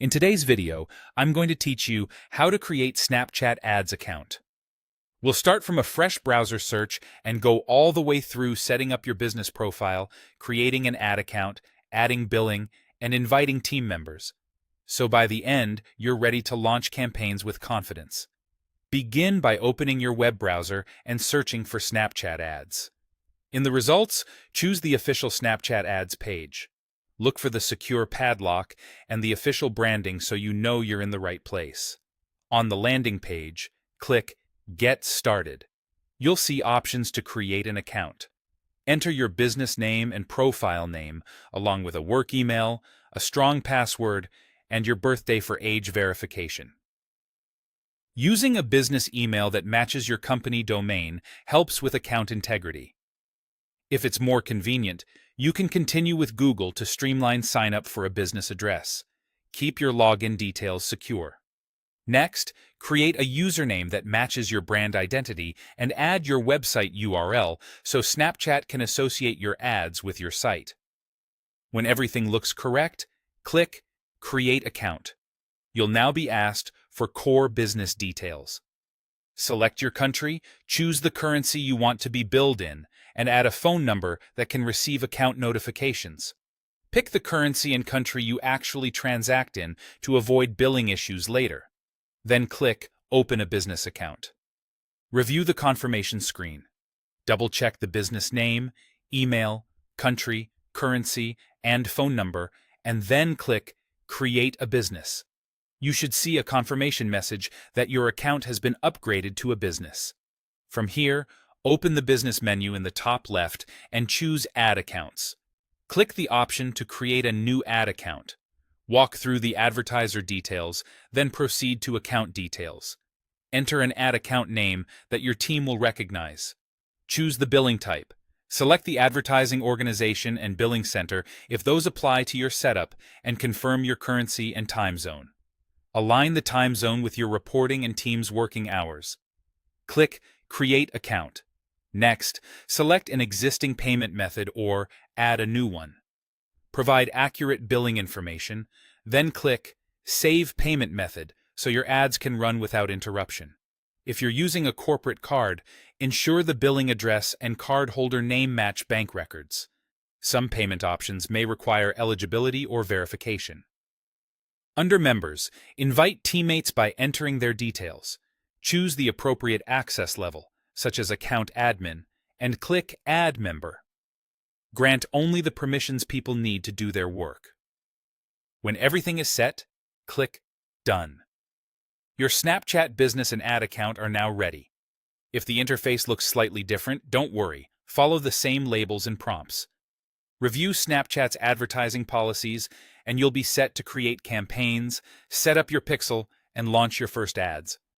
In today's video, I'm going to teach you how to create Snapchat Ads account. We'll start from a fresh browser search and go all the way through setting up your business profile, creating an ad account, adding billing, and inviting team members. So by the end, you're ready to launch campaigns with confidence. Begin by opening your web browser and searching for Snapchat ads. In the results, choose the official Snapchat ads page. Look for the secure padlock and the official branding so you know you're in the right place. On the landing page, click Get Started. You'll see options to create an account. Enter your business name and profile name, along with a work email, a strong password, and your birthday for age verification. Using a business email that matches your company domain helps with account integrity. If it's more convenient, you can continue with Google to streamline sign-up for a business address. Keep your login details secure. Next, create a username that matches your brand identity and add your website URL so Snapchat can associate your ads with your site. When everything looks correct, click Create Account. You'll now be asked for core business details. Select your country, choose the currency you want to be billed in, and add a phone number that can receive account notifications. Pick the currency and country you actually transact in to avoid billing issues later. Then click Open a Business Account. Review the confirmation screen. Double-check the business name, email, country, currency, and phone number, and then click Create a Business. You should see a confirmation message that your account has been upgraded to a business. From here, open the business menu in the top left and choose Add Accounts. Click the option to create a new ad account. Walk through the advertiser details, then proceed to account details. Enter an ad account name that your team will recognize. Choose the billing type. Select the advertising organization and billing center if those apply to your setup, and confirm your currency and time zone. Align the time zone with your reporting and team's working hours. Click Create Account. Next, select an existing payment method or add a new one. Provide accurate billing information, then click Save Payment Method so your ads can run without interruption. If you're using a corporate card, ensure the billing address and cardholder name match bank records. Some payment options may require eligibility or verification. Under Members, invite teammates by entering their details. Choose the appropriate access level, such as Account Admin, and click Add Member. Grant only the permissions people need to do their work. When everything is set, click Done. Your Snapchat business and ad account are now ready. If the interface looks slightly different, don't worry. Follow the same labels and prompts. Review Snapchat's advertising policies, and you'll be set to create campaigns, set up your pixel, and launch your first ads.